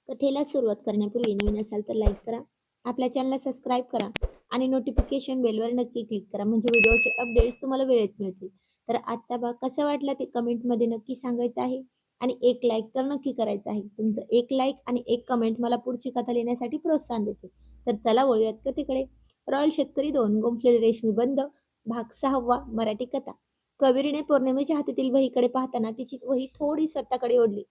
कथेला सुरुवात करण्यापूर्वी नवीन असाल तर लाईक करा, आपल्या चॅनलला सबस्क्राईब करा आणि नोटिफिकेशन बेलवर नक्की क्लिक करा म्हणजे व्हिडिओचे अपडेट्स तुम्हाला वेळेत मिळतील. तर आजचा भाग कसा वाटला ते कमेंटमध्ये नक्की सांगायचं आहे आणि एक लाईक तर नक्की करायचं आहे. तुमचं एक लाईक आणि एक कमेंट मला पुढची कथा लिहिण्यासाठी प्रोत्साहन देते. तर चला वळूयात कथेकडे. रॉयल शेतकरी 2 गुंफलेले रेशमी बंद भाग 6वा मराठी कथा. कबीरने पौर्णिमेच्या हातातील वहीकडे पाहताना तिची वही थोडी स्वतःकडे ओढली.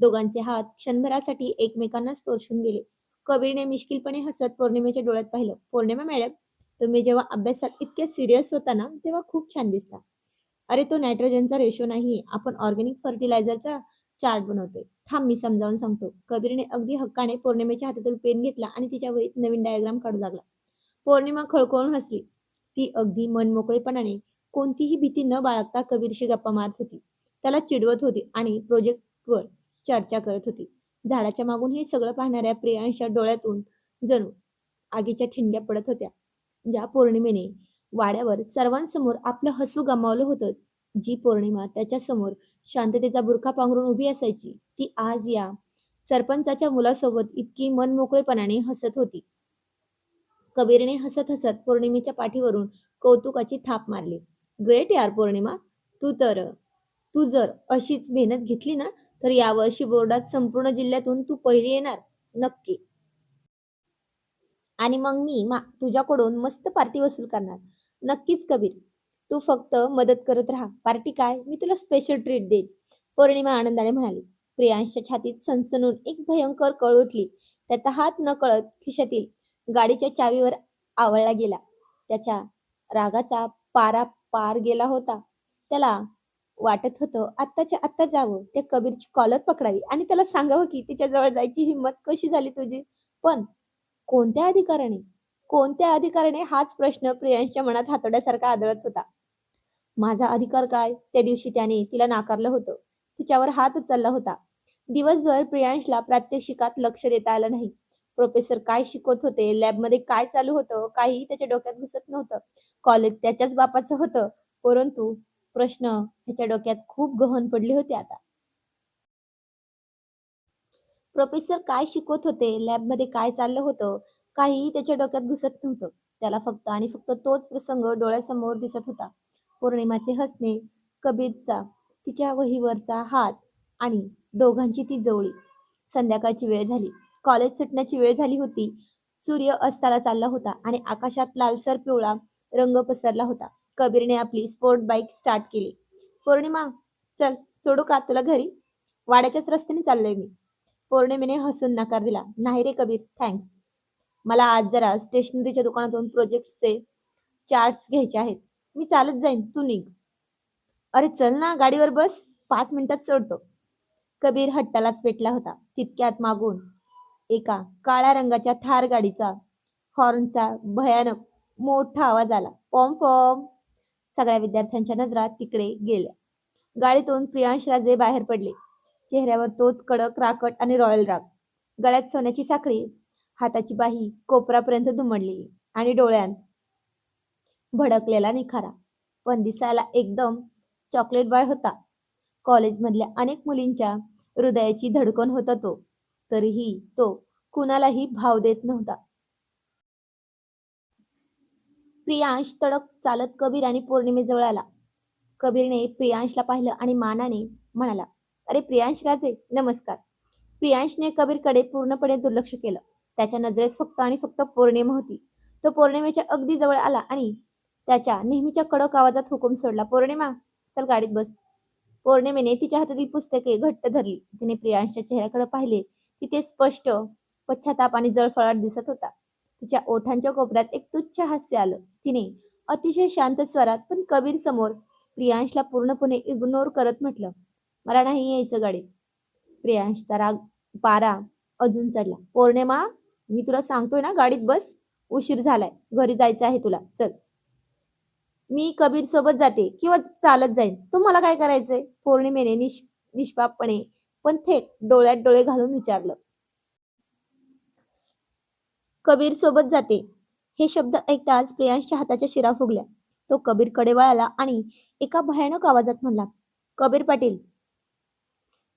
दोघांचे हात क्षणभरासाठी एकमेकांना स्पर्शून गेले. कबीरने मिश्किलपणे हसत पौर्णिमेच्या डोळ्यात पाहिलं. पौर्णिमा मॅडम, तुम्ही जेव्हा अभ्यासात इतके सिरियस होता ना तेव्हा खूप छान दिसता. अरे तो नायट्रोजनचा रेशो नाही, आपण ऑर्गॅनिक फर्टिलायझरचा चार्ट बनवतोय. थांब मी समजावून सांगतो. कबीरने अगदी हक्काने पौर्णिमेच्या हातातील पेन घेतला आणि तिच्या वहीत नवीन डायग्राम काढू लागला. पौर्णिमा खळखळून हसली. ती अगदी मनमोकळेपणाने कोणतीही भीती न बाळगता कबीरशी गप्पा मारत होती. त्याला चिडवत होती आणि प्रोजेक्टवर चर्चा करत होती. झाडाच्या मागून हे सगळं पाहणाऱ्या प्रियांशच्या डोळ्यातून जणू आगीच्या ठिणग्या पडत होत्या. ज्या पौर्णिमेने वाड्यावर सर्वांसमोर आपलं हसू गमावलं होतं, जी पौर्णिमा त्याच्या समोर शांततेचा बुरखा पांघरून उभी असायची, ती आज या सरपंचाच्या मुलासोबत इतकी मनमोकळेपणाने हसत होती. कबीरने हसत हसत पौर्णिमेच्या पाठीवरून कौतुकाची थाप मारली. ग्रेट यार पौर्णिमा, तू जर अशीच मेहनत घेतली ना तर यावर्षी बोर्डात संपूर्ण जिल्ह्यातून तू पहिली येणार. नक्की. आणि मग मी तुझ्याकडून मस्त पार्टी वसूल करणार. नक्कीच कबीर. तू फक्त मदत करत राहा. पार्टी काय, मी तुला स्पेशल ट्रीट देईन. पौर्णिमा आनंदाने म्हणाली. प्रियांशच्या छातीत सणसणून एक भयंकर कळ उठली. त्याचा हात नकळत खिशातील गाडीच्या चावीवर आवळला गेला. त्याच्या रागाचा पारा पार गेला होता. त्याला वाटत होतं आत्ताच्या आत्ता जावं, त्या कबीरची कॉलर पकडावी आणि त्याला सांगावं की तिच्या जवळ जायची हिंमत कशी झाली तुझी. पण कोणत्या अधिकाराने? कोणत्या अधिकाराने हाच प्रश्न प्रियांशच्या मनात हातोड्यासारखा आदळत होता. माझा अधिकार काय? त्या दिवशी त्याने तिला नाकारलं होतं. तिच्यावर हात उचलला होता. दिवसभर प्रियांशला प्रात्यक्षिकात लक्ष देता आलं नाही. प्रोफेसर काय शिकवत होते, लॅबमध्ये काय चालू होतं, काहीही त्याच्या डोक्यात घुसत नव्हतं. कॉलेज त्याच्याच बापाचं होतं, परंतु प्रश्न त्याच्या डोक्यात खूप गहन पडले होते आता. प्रोफेसर काय शिकवत होते, लॅबमध्ये काय चाललं होतं, काहीही त्याच्या डोक्यात घुसत नव्हतं. त्याला फक्त आणि फक्त तोच प्रसंग डोळ्यासमोर दिसत होता. पौर्णिमाचे हसणे, कबीरचा तिच्या वहीवरचा हात आणि दोघांची ती जवळी. संध्याकाळची वेळ झाली. कॉलेज सुटण्याची वेळ झाली होती. सूर्य अस्ताला चालला होता आणि आकाशात लालसर पिवळा रंग पसरला होता. कबीरने आपली स्पोर्ट बाईक स्टार्ट केली. पौर्णिमा, चल सोडू का तुला घरी? वाड्याच्याच रस्त्याने चाललोय मी. पौर्णिमेने हसून नकार दिला. नाही रे कबीर, थँक्स. मला आज जरा स्टेशनरीच्या दुकानातून प्रोजेक्टचे चार्ट्स घ्यायचे आहेत. मी चालत जाईन, तू निघ. अरे चल ना, गाडीवर बस, 5 मिनिटात सोडतो. कबीर हट्टालाच पेटला होता. तितक्यात मागून एका काळ्या रंगाच्या थार गाडीचा हॉर्नचा भयानक मोठा आवाज आला. पॉम पॉम. सगळ्या विद्यार्थ्यांच्या नजरा तिकडे गेल्या. गाडीतून प्रियांश राजे बाहेर पडले. चेहऱ्यावर तोच कडक राकट आणि रॉयल राग. गळ्यात सोन्याची साखळी, हाताची बाही कोपरापर्यंत दुमडलेली आणि डोळ्यात भडकलेला निखारा. पण दिसायला एकदम चॉकलेट बॉय होता. कॉलेजमधल्या अनेक मुलींच्या हृदयाची धडकन होता तो. तरीही तो कुणालाही भाव देत नव्हता. प्रियांश तडक चालत कबीर आणि पौर्णिमेजवळ आला. कबीरने प्रियांशला पाहिलं आणि मानाने म्हणाला, अरे प्रियांश राजे, नमस्कार. प्रियांशने कबीरकडे पूर्णपणे दुर्लक्ष केलं. त्याच्या नजरेत फक्त आणि फक्त पौर्णिमा होती. तो पौर्णिमेच्या अगदी जवळ आला आणि त्याच्या नेहमीच्या कडक आवाजात हुकूम सोडला. पौर्णिमा, चल गाडीत बस. पौर्णिमेने तिच्या हातातील पुस्तके घट्ट धरली. तिने प्रियांशच्या चेहऱ्याकडे पाहिले. तिथे स्पष्ट पश्चाताप आणि जळफळाट दिसत होता. तिच्या ओठांच्या कोपऱ्यात एक तुच्छ हास्य आलं. तिने अतिशय शांत स्वरात पण कबीर समोर प्रियांशला पूर्णपणे इग्नोर करत म्हटलं, मला नाही यायचं गाडीत. प्रियांशचा राग पारा अजून चढला. पौर्णिमा, मी तुला सांगतोय ना गाडीत बस. उशीर झालाय, घरी जायचं आहे तुला, चल. मी कबीर सोबत जाते किंवा चालत जाईन, तुम्हाला काय करायचंय? पौर्णिमेने निष्पापपणे पण थेट डोळ्यात डोळे घालून विचारलं. कबीर सोबत जाते. हे शब्द ऐकताच प्रियांशच्या हाताच्या शिरा फुगल्या. तो कबीरकडे वळाला आणि एका भयानक आवाजात म्हणला, कबीर पाटील,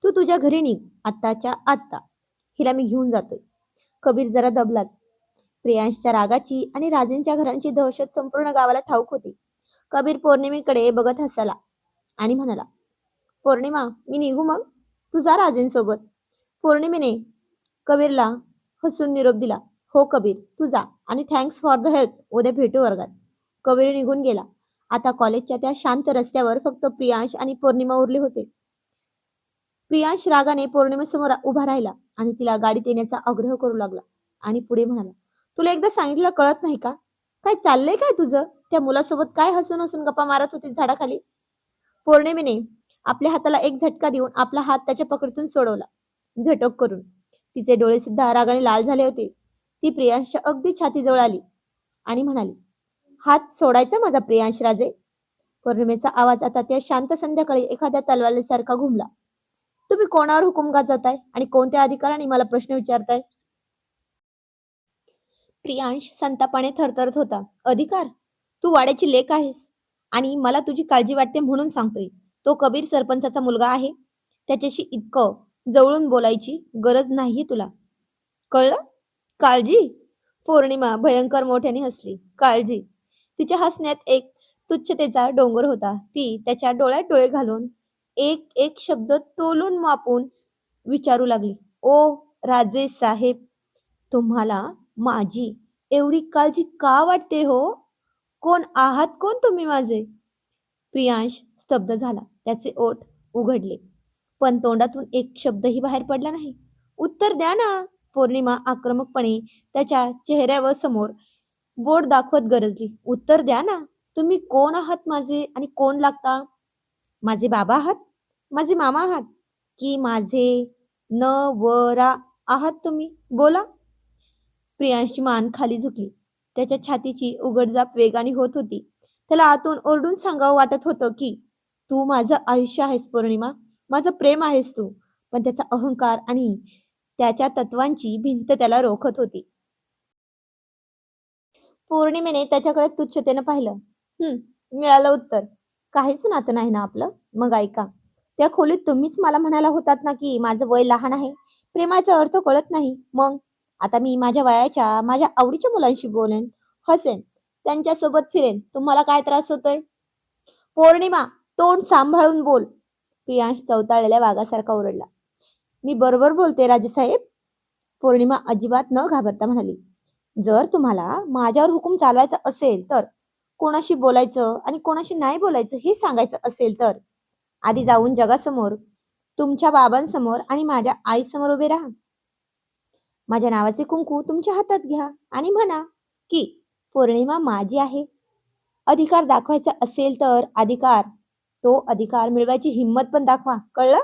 तू तुझ्या घरी निघ आत्ताच्या आत्ता. हिला मी घेऊन जातोय. कबीर जरा दबलाच. प्रियांशच्या रागाची आणि राजेंच्या घरांची दहशत संपूर्ण गावाला ठाऊक होती. कबीर पौर्णिमेकडे बघत हसाला आणि म्हणाला, पौर्णिमा, मी निघू मग? तू जा राजेंसोबत. पौर्णिमेने कबीरला हसून निरोप दिला. हो कबीर, तू जा आणि थँक्स फॉर द हेल्प. उद्या भेटू वर्गात. कबीर निघून गेला. आता कॉलेजच्या त्या शांत रस्त्यावर फक्त प्रियांश आणि पौर्णिमा उरले होते. प्रियांश रागाने पौर्णिमेसमोर उभा राहिला आणि तिला गाडीत येण्याचा आग्रह करू लागला आणि पुढे म्हणाला, तुला एकदा सांगितलं कळत नाही का? काय चाललंय काय तुझं? त्या मुलासोबत काय हसून हसून गप्पा मारत होती झाडाखाली? पौर्णिमेने आपल्या हाताला एक झटका देऊन आपला हात त्याच्या पकडीतून सोडवला, झटक करून. तिचे डोळे सुद्धा रागाने लाल झाले होते. ती प्रियांशच्या अगदी छातीजवळ आली आणि म्हणाली, हात सोडायचा माझा प्रियांश राजे. पौर्णिमेचा आवाज आता त्या शांत संध्याकाळी एखाद्या तलवारीसारखा घुमला. तुम्ही कोणावर हुकूम गाजवताय आणि कोणत्या अधिकाराने मला प्रश्न विचारताय? प्रियांश संतापाने थरथरत होता. अधिकार? तू वाड्याची लेक आहेस आणि मला तुझी काळजी वाटते म्हणून सांगतोय. तो कबीर सरपंचाचा मुलगा आहे. त्याच्याशी इतकं जवळून बोलायची गरज नाही तुला. कळलं? काळजी? पौर्णिमा भयंकर मोठ्याने हसली. काळजी? तिच्या हसण्यात एक तुच्छतेचा डोंगर होता. ती त्याच्या डोळ्यात डोळे घालून एक एक शब्द तोलून मापून विचारू लागली. ओ राजे साहेब, तुम्हाला माझी एवढी काळजी का वाटते हो? कोण आहात कोण तुम्ही माझे? प्रियांश स्तब्ध झाला. त्याचे ओठ उघडले, पण तोंडातून एक शब्दही बाहेर पडला नाही. उत्तर द्या ना. पौर्णिमा आक्रमकपणे त्याच्या चेहऱ्यावर समोर बोट दाखवत गरजली. उत्तर द्या ना. तुम्ही कोण आहात माझे आणि कोण लागता? माझे बाबा आहात? माझे मामा आहात? की माझे नवरा आहात तुम्ही? बोला. प्रियांशची मान खाली झुकली. त्याच्या छातीची उघडझाप वेगाने होत होती. त्याला आतून ओरडून सांगावं वाटत होतं की तू माझं आयुष्य आहेस पौर्णिमा, माझं प्रेम आहेस तू. पण त्याचा अहंकार आणि त्याच्या तत्वांची भिंत त्याला रोखत होती. पौर्णिमेने त्याच्याकडे तुच्छतेनं पाहिलं. मिळालं उत्तर. काहीच नातं नाही ना आपलं? मग ऐका. त्या खोलीत तुम्हीच मला म्हणाला होतात ना की माझं वय लहान आहे, प्रेमाचा अर्थ कळत नाही. मग आता मी माझ्या वयाच्या, माझ्या आवडीच्या मुलांशी बोलेन, हसेन, त्यांच्यासोबत फिरेन. तुम्हाला काय त्रास होतोय? पौर्णिमा, तोंड सांभाळून बोल. प्रियांश चवताळलेल्या वाघासारखा ओरडला. मी बरोबर बोलते राजेसाहेब. पौर्णिमा अजिबात न घाबरता म्हणाली. जर तुम्हाला माझ्यावर हुकूम चालवायचा असेल तर, कोणाशी बोलायचं आणि कोणाशी नाही बोलायचं हे सांगायचं असेल तर, आधी जाऊन जगासमोर, तुमच्या बाबांसमोर आणि माझ्या आईसमोर उभे राहा. माझ्या नावाचे कुंकू तुमच्या हातात घ्या आणि म्हणा की पौर्णिमा माझी आहे. अधिकार दाखवायचा असेल तर तो अधिकार मिळवायची हिंमत पण दाखवा. कळलं?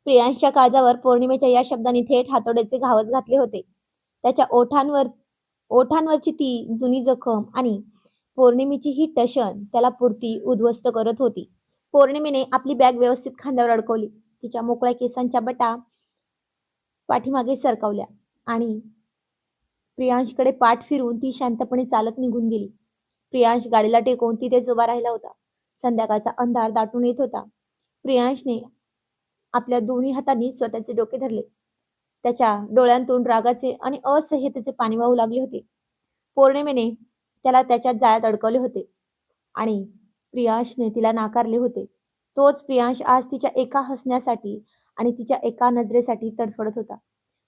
प्रियांशच्या काळजावर पौर्णिमेच्या या शब्दांनी थेट हातोड्याचे घावच घातले होते. त्याच्या ओठांवरची ती जुनी जखम आणि पौर्णिमेची ही टशन त्याला पुरती उद्ध्वस्त करत होती. पौर्णिमेने आपली बॅग व्यवस्थित खांद्यावर अडकवली. तिच्या मोकळ्या केसांच्या बटा पाठीमागे सरकवल्या आणि प्रियांशकडे पाठ फिरून ती शांतपणे चालत निघून गेली. प्रियांश गाडीला टेकवून तिथेच उभा राहिला होता. संध्याकाळचा अंधार दाटून येत होता. प्रियांशने आपल्या दोन्ही हातांनी स्वतःचे डोके धरले. त्याच्या डोळ्यांतून रागाचे आणि असह्यतेचे पाणी वाहू लागले होते. पौर्णिमेने त्याला त्याच्या जाळ्यात अडकवले होते आणि प्रियांशने तिला नाकारले होते. तोच प्रियांश आज तिच्या एका हसण्यासाठी आणि तिच्या एका नजरेसाठी तडफडत होता.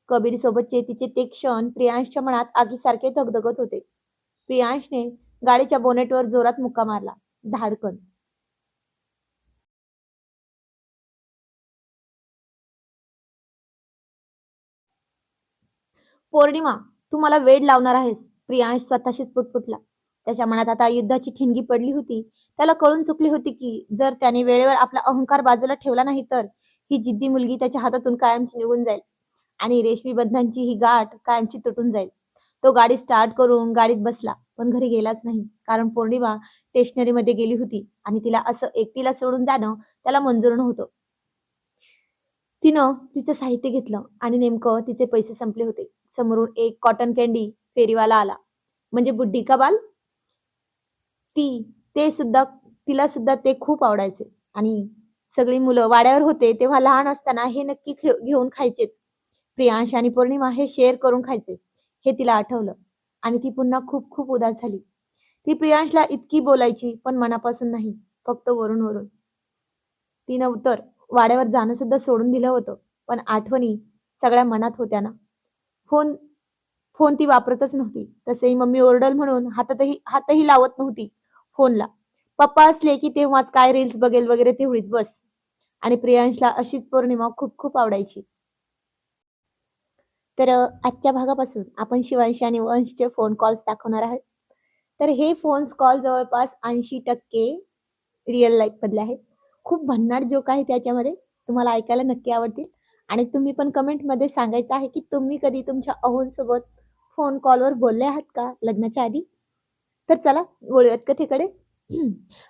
कबीर सोबतचे तिचे ते क्षण प्रियांशच्या मनात आगीसारखे धगधगत होते. प्रियांशने गाडीच्या बोनेटवर जोरात मुक्का मारला. धाडकन. पौर्णिमा, तू मला वेड लावणार आहेस. प्रियांश स्वतःशीच पुटपुटला. त्याच्या मनात आता युद्धाची ठिणगी पडली होती. त्याला कळून चुकली होती की जर त्याने वेळेवर आपला अहंकार बाजूला ठेवला नाही तर ही जिद्दी मुलगी त्याच्या हातातून कायमची निघून जाईल आणि रेशमी बंधनांची ही गाठ कायमची तुटून जाईल. तो गाडी स्टार्ट करून गाडीत बसला, पण घरी गेलाच नाही. कारण पौर्णिमा स्टेशनरीमध्ये गेली होती आणि तिला असं एकटीला सोडून जाणं त्याला मंजूर नव्हतं. तिनं तिचं साहित्य घेतलं आणि नेमकं तिचे पैसे संपले होते. समोरून एक कॉटन कॅन्डी फेरीवाला आला. म्हणजे बुड्डी का बाल? ती ते सुद्धा तिला सुद्धा ते खूप आवडायचे आणि सगळी मुलं वाड्यावर होते तेव्हा लहान असताना हे नक्की घेऊन खायचेच. प्रियांश आणि पौर्णिमा हे शेअर करून खायचे. हे तिला आठवलं आणि ती पुन्हा खूप खूप उदास झाली. ती प्रियांशला इतकी बोलायची पण मनापासून नाही, फक्त वरून-वरून. तिनं तर वाड्यावर जाणं सुद्धा सोडून दिलं होतं. पण आठवणी सगळ्या मनात होत्या ना. फोन फोन ती वापरतच नव्हती. तसेही मम्मी ओरडल म्हणून हातही लावत नव्हती फोनला. पप्पा असले की तेव्हाच काय रील्स बघेल वगैरे तेवढीच बस. आणि प्रियांशला अशीच पौर्णिमा खूप खूप आवडायची. तर आजच्या भागापासून आपण शिवांशी आणि वंशचे फोन कॉल्स दाखवणार आहोत. तर हे फोन्स कॉल जवळपास 80% रिअल लाईफमधले आहेत. खूप भन्नाट जोक आहे त्याच्यामध्ये. तुम्हाला ऐकायला नक्की आवडतील आणि तुम्ही पण कमेंटमध्ये सांगायचं आहे, की तुम्ही कधी तुमच्या अहोंसोबत फोन कॉलवर बोलले आहात का लग्नाच्या आधी? तर चला वळूयात कथेकडे.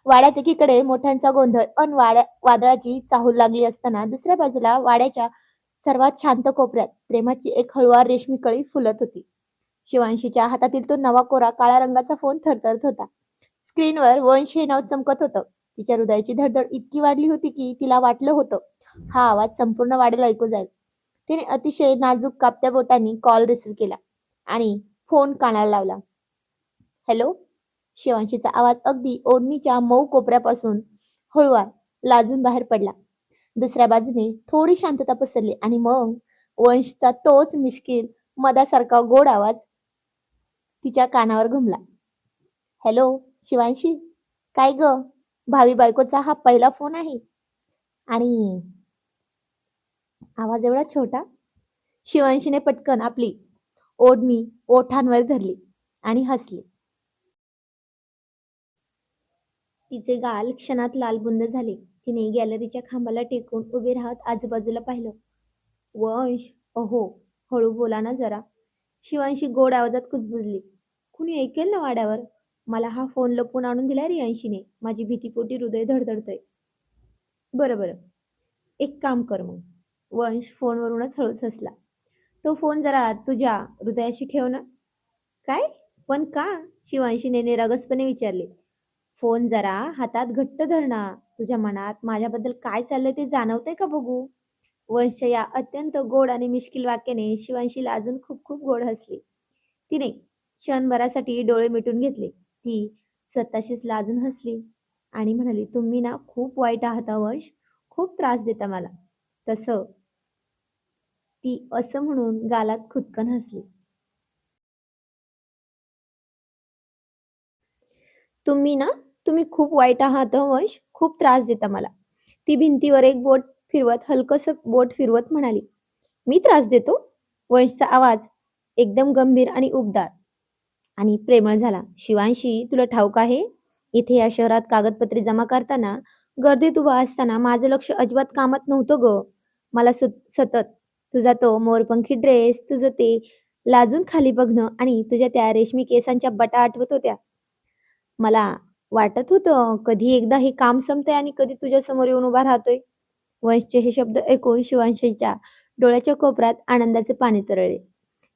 वाड्यात एकीकडे मोठ्यांचा गोंधळ अन वादळाची चाहूल लागली असताना दुसऱ्या बाजूला वाड्याच्या सर्वात शांत कोपऱ्यात प्रेमाची एक हळुवार रेशमी कळी फुलत होती. शिवांशीच्या हातातील तो नवा कोरा काळ्या रंगाचा फोन थरथरत होता. स्क्रीनवर वंश हे नाव चमकत होतं. तिच्या हृदयाची धडधड इतकी वाढली होती की तिला वाटलं होतं हा आवाज संपूर्ण वाड्याला ऐकू जाईल. तिने अतिशय नाजूक कापत्या बोटांनी कॉल रिसीव्ह केला आणि फोन कानाला लावला. हॅलो. शिवांशीचा आवाज अगदी ओढणीच्या मऊ कोपऱ्यापासून हळुवार लाजून बाहेर पडला. दुसऱ्या बाजूने थोडी शांतता पसरली आणि मग वंशचा तोच मिश्किल मधासारखा गोड आवाज तिच्या कानावर घुमला. हॅलो शिवांशी. काय ग? भावी बायकोचा हा पहिला फोन आहे आणि आवाज एवढा छोटा. शिवांशीने पटकन आपली ओढणी ओठांवर धरली आणि हसली. तिचे गाल क्षणात लालबुंद झाले. तिने गॅलरीच्या खांबाला टेकून उभे राहत आजूबाजूला पाहिलं. वंश, अहो, हळू बोला ना जरा. शिवांशी गोड आवाजात कुजबुजली. कुणी ऐकेल ना वाड्यावर. मला हा फोन लपवून आणून दिलाय रियांशीने. माझी भीतीपोटी हृदय धडधडतंय. बरं बरं, एक काम कर मग. वंश फोनवरूनच हळूच हसला. तो फोन जरा तुझ्या हृदयाशी ठेव ना. काय? पण का? शिवांशीने निरागसपणे विचारले. फोन जरा हातात घट्ट धर ना. तुझ्या मनात माझ्याबद्दल काय चाललंय ते जाणवतंय का बघू. वंशच्या या अत्यंत गोड आणि मिश्किल वाक्याने शिवांशीला अजून खूप खूप गोड हसली. तिने क्षणभरासाठी डोळे मिटून घेतले. ती स्वतःशीच लाजून हसली आणि म्हणाली, तुम्ही ना खूप वाईट आहात वंश. खूप त्रास देता मला. तसं ती असं म्हणून गालात खुदकन हसली. तुम्ही ना, तुम्ही खूप वाईट आहात वंश. खूप त्रास देता मला. ती भिंतीवर एक बोट फिरवत हलकस बोट फिरवत म्हणाली. मी त्रास देतो? वंशचा आवाज एकदम गंभीर आणि उबदार आणि प्रेमळ झाला. शिवांशी, तुला ठाऊक आहे, इथे या शहरात कागदपत्रे जमा करताना गर्दीत उभा असताना माझं लक्ष अजिबात कामात नव्हतं ग. मला सतत तुझा तो मोरपंखी ड्रेस, तुझं ते लाजून खाली बघणं आणि तुझ्या त्या रेशमी केसांच्या बटा आठवत होत्या. मला वाटत होतं कधी एकदा हे काम संपतंय आणि कधी तुझ्या समोर येऊन उभा राहतोय. वंशचे हे शब्द ऐकून शिवांशीच्या डोळ्याच्या कोपऱ्यात आनंदाचे पाणी तरळले.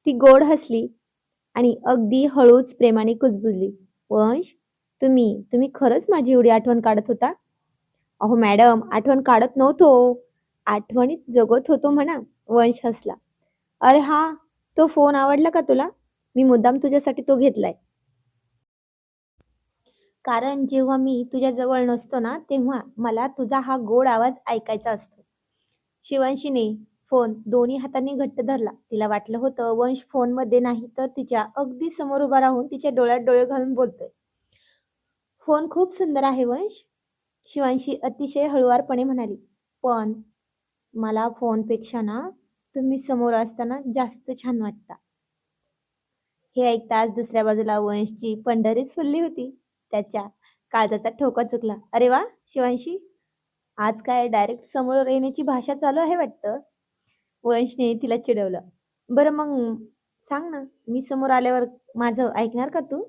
ती गोड हसली आणि अगदी हळूच प्रेमाने कुजबुजली. वंश, तुम्ही तुम्ही खरंच माझी एवढी आठवण काढत होता? अहो मॅडम, आठवण काढत नव्हतो, आठवणीत जगत होतो म्हणा. वंश हसला. अरे हा, तो फोन आवडला का तुला? मी मुद्दाम तुझ्यासाठी तो घेतलाय. कारण जेव्हा मी तुझ्या जवळ नसतो ना, तेव्हा मला तुझा हा गोड आवाज ऐकायचा असतो. शिवांशीने फोन दोन्ही हातांनी घट्ट धरला. तिला वाटलं होतं वंश फोनमध्ये नाही तर तिच्या अगदी समोर उभा राहून तिच्या डोळ्यात डोळे घालून बोलतोय. फोन खूप सुंदर आहे वंश. शिवांशी अतिशय हळुवारपणे म्हणाली. पण मला फोनपेक्षा ना तुम्ही समोर असताना जास्त छान वाटता. हे ऐकताच दुसऱ्या बाजूला वंशची पंढरीच फुलली होती. त्याच्या काळजाचा ठोका चुकला. अरे वा शिवांशी, आज काय डायरेक्ट समोर येण्याची भाषा चालू आहे वाटतं. वंशने तिला चिडवलं. बरं मग सांग ना, मी समोर आल्यावर माझं ऐकणार का तू?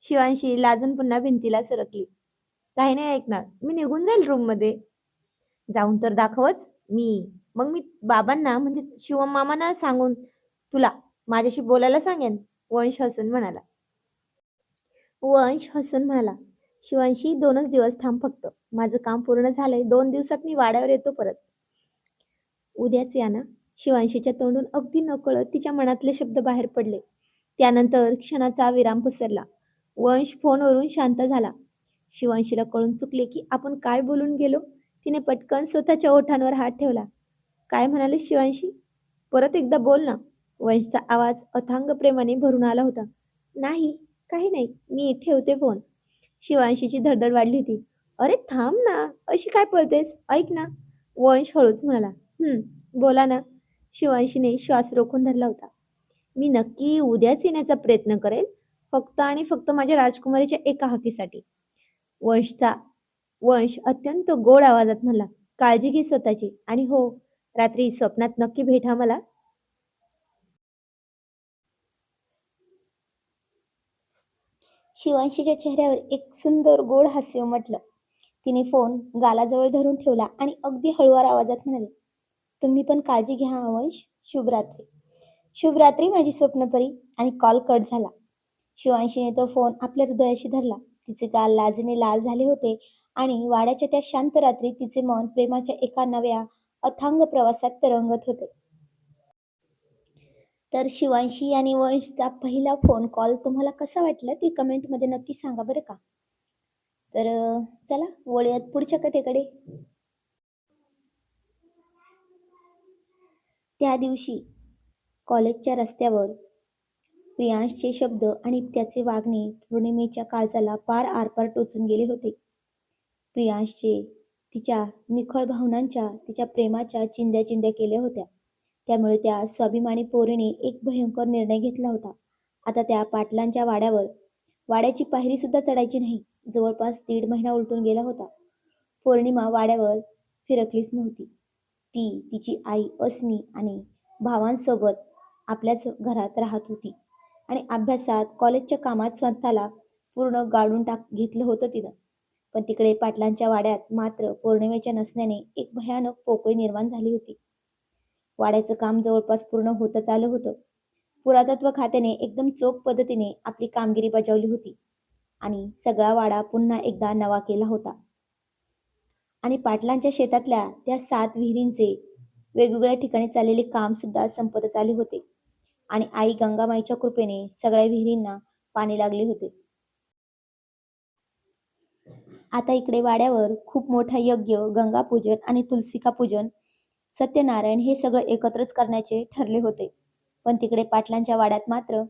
शिवांशी लाजून पुन्हा भिंतीला सरकली. काही नाही ऐकणार. मी निघून जाईल रूममध्ये. जाऊन तर दाखवच. मग मी बाबांना म्हणजे शिवम मामांना सांगून तुला माझ्याशी बोलायला सांगेन. वंश हसून म्हणाला. शिवांशी 2च दिवस थांब फक्त. माझं काम पूर्ण झालंय. 2 दिवसात मी वाड्यावर येतो परत. उद्याच या ना. शिवांशीच्या तोंडून अगदी नकळत तिच्या मनातले शब्द बाहेर पडले. त्यानंतर क्षणाचा विराम पसरला. वंश फोनवरून शांत झाला. शिवांशीला कळून चुकले की आपण काय बोलून गेलो. तिने पटकन स्वतःच्या ओठांवर हात ठेवला. काय म्हणाले शिवांशी? परत एकदा बोल ना. वंशचा आवाज अथांग प्रेमाने भरून आला होता. नाही, काही नाही. मी ठेवते फोन. शिवांशीची धडधड वाढली होती. अरे थांब ना, अशी काय पळतेस? ऐक ना. वंश हळूच म्हणाला. बोला ना. शिवांशीने श्वास रोखून धरला होता. मी नक्की उद्याच येण्याचा प्रयत्न करेल. फक्त आणि फक्त माझ्या राजकुमारीच्या एका हाकेसाठी. वंशचा वंश अत्यंत गोड आवाजात म्हणला. काळजी घे स्वतःची. आणि हो, रात्री स्वप्नात नक्की भेटा मला. शिवांशीच्या चेहऱ्यावर एक सुंदर गोड हास्य उमटलं. तिने फोन गालाजवळ धरून ठेवला आणि अगदी हळुवार आवाजात म्हणाली, तुम्ही पण काळजी घ्या हा वंश. शुभरात्री. शुभरात्री माझी स्वप्नपरी. आणि कॉल कट झाला. शिवांशीने तो फोन आपल्या हृदयाशी धरला. तिचे गाल लाजेने लाल झाले होते आणि वाड्याच्या त्या शांत रात्री तिचे मन प्रेमाच्या एका नव्या अथांग प्रवासात तरंगत होते. तर शिवांशी आणि वंशचा पहिला फोन कॉल तुम्हाला कसा वाटला ते कमेंटमध्ये नक्की सांगा बरं का. तर चला वळूयात पुढच्या कथेकडे. त्या दिवशी कॉलेजच्या रस्त्यावर प्रियांशचे शब्द आणि त्याचे वागणे पौर्णिमेच्या काळजाला पार आरपार टोचून गेले होते. प्रियांशचे तिच्या निखळ भावनांच्या, तिच्या प्रेमाच्या चिंध्या चिंध्या केल्या होत्या. त्यामुळे त्या स्वाभिमानी पोरीने एक भयंकर निर्णय घेतला होता. आता त्या पाटलांच्या वाड्याची पायरी सुद्धा चढायची नाही. जवळपास 1.5 महिना उलटून गेला होता. पौर्णिमा वाड्यावर फिरकलीच नव्हती. ती तिची आई अस्मी आणि भावांसोबत आपल्याच घरात राहत होती आणि अभ्यासात, कॉलेजच्या कामात स्वतःला पूर्ण गाडून घेतलं होतं तिनं. पण तिकडे पाटलांच्या वाड्यात मात्र पौर्णिमेच्या नसण्याने एक भयानक पोकळी निर्माण झाली होती. वाड्याचं काम जवळपास पूर्ण होतच आलं होतं. पुरातत्व खात्याने एकदम चोख पद्धतीने आपली कामगिरी बजावली होती आणि सगळा वाडा पुन्हा एकदा नवा केला होता. आणि पाटलांच्या शेतातल्या त्या 7 विहिरींचे वेगवेगळ्या ठिकाणी चाललेले काम सुद्धा संपतच आले होते आणि आई गंगामाईच्या कृपेने सगळ्या विहिरींना पाणी लागले होते. आता इकडे वाड्यावर खूप मोठा यज्ञ, गंगापूजन आणि तुलसिका पूजन, सत्यनारायण हे सगळं एकत्रच करण्याचे ठरले होते. पण तिकडे पाटलांच्या वाड्यात मात्र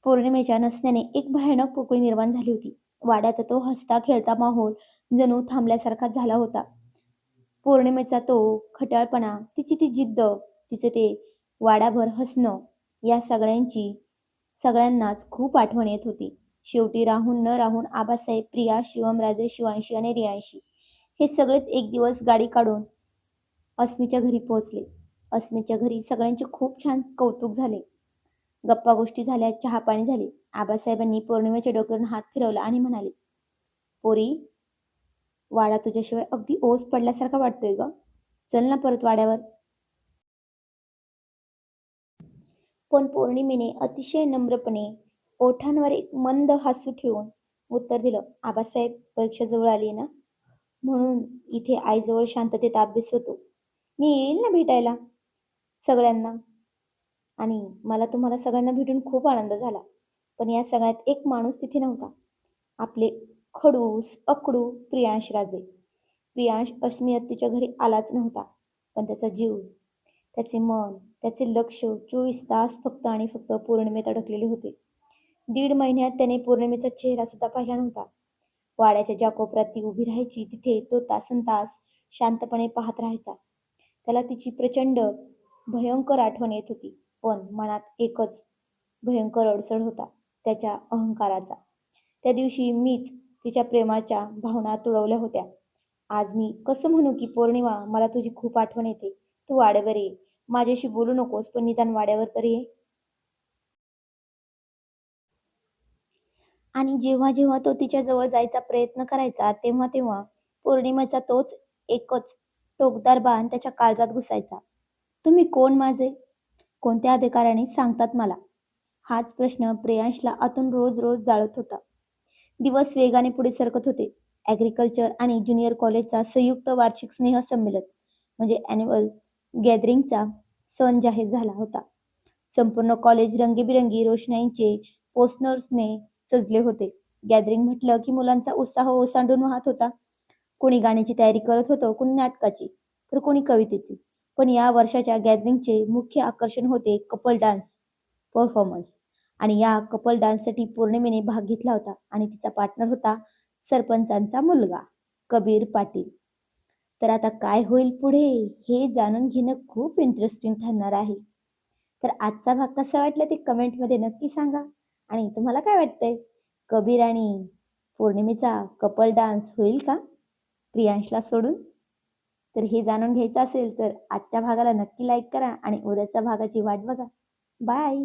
पौर्णिमेच्या नसण्याने एक भयानक पोकळी निर्माण झाली होती. वाड्याचा तो हसता खेळता माहोल जणू थांबल्यासारखा झाला होता. पौर्णिमेचा तो खट्याळपणा, तिची ती जिद्द, तिचे ते वाडाभर हसणं, या सगळ्यांनाच खूप आठवण येत होती. शेवटी राहून न राहून आबासाहेब, प्रिया, शिवमराजे, शिवांशी आणि रियांशी हे सगळेच एक दिवस गाडी काढून अस्मीच्या घरी पोहोचले. अस्मीच्या घरी सगळ्यांचे खूप छान कौतुक झाले. गप्पा गोष्टी झाल्या, चहा पाणी झाले. आबासाहेबांनी पौर्णिमेच्या डोक्यावरून हात फिरवला आणि म्हणाले, पोरी, वाडा तुझ्याशिवाय अगदी ओस पडल्यासारखा वाटतोय ग. चल ना परत वाड्यावर. पण पौर्णिमेने अतिशय नम्रपणे ओठांवर एक मंद हास्य ठेवून उत्तर दिलं, आबासाहेब, परीक्षा जवळ आली ना, म्हणून इथे आईजवळ शांततेत अभ्यास होतो. मी येईल ना भेटायला सगळ्यांना. आणि मला तुम्हाला सगळ्यांना भेटून खूप आनंद झाला. पण या सगळ्यात एक माणूस तिथे नव्हता. आपले खडूस अकडू प्रियांश राजे. प्रियांश अस्मी अत्तूच्या घरी आलाच नव्हता. पण त्याचा जीव, त्याचे मन, त्याचे लक्ष 24 तास फक्त आणि फक्त पौर्णिमेत अडकलेले होते. 1.5 महिन्यात त्याने पौर्णिमेचा चेहरा सुद्धा पाहिला नव्हता. वाड्याच्या ज्या कोपऱ्यात ती उभी राहायची तिथे तो तासनतास शांतपणे पाहत राहायचा. त्याला तिची प्रचंड भयंकर आठवण येत होती. पण मनात एकच भयंकर अडसर होता, त्याच्या अहंकाराचा. त्या दिवशी मीच तिच्या प्रेमाच्या भावना तुडवल्या होत्या. आज मी कसं म्हणू की पौर्णिमा, मला तुझी खूप आठवण येते. तू वाड्यावर ये. माझ्याशी बोलू नकोस, पण निदान वाड्यावर तरी ये. आणि जेव्हा जेव्हा तो तिच्या जवळ जायचा प्रयत्न करायचा, तेव्हा तेव्हा पौर्णिमेचा तोच एकच टोकदार बाण त्याच्या काळजात घुसायचा. तुम्ही कोण माझे? कोणत्या अधिकाराने सांगतात मला? हाच प्रश्न प्रियांशला आतून रोज रोज जाळत होता. दिवस वेगाने पुढे सरकत होते. ॲग्रिकल्चर आणि ज्युनियर कॉलेजचा संयुक्त वार्षिक स्नेहसंमेलन म्हणजे ॲन्युअल गॅदरिंगचा सण जाहीर झाला होता. संपूर्ण कॉलेज रंगीबिरंगी रोषणाईंचे पोस्टर्सने सजले होते. गॅदरिंग म्हटलं की मुलांचा उत्साह ओसांडून वाहत होता. कोणी गाण्याची तयारी करत होतं, कोणी नाटकाची, तर कोणी कवितेची. पण या वर्षाच्या गॅदरिंगचे मुख्य आकर्षण होते कपल डान्स परफॉर्मन्स. आणि या कपल डान्ससाठी पौर्णिमेने भाग घेतला होता आणि तिचा पार्टनर होता सरपंचांचा मुलगा कबीर पाटील. तर आता काय होईल पुढे हे जाणून घेणं खूप इंटरेस्टिंग ठरणार आहे. तर आजचा भाग कसा वाटला ते कमेंटमध्ये नक्की सांगा. आणि तुम्हाला काय वाटतंय, कबीर आणि पौर्णिमेचा कपल डान्स होईल का प्रियांशला सोडून? तर हे जाणून घ्यायचं असेल तर आजच्या भागाला नक्की लाईक करा आणि उद्याच्या भागाची वाट बघा. बाय.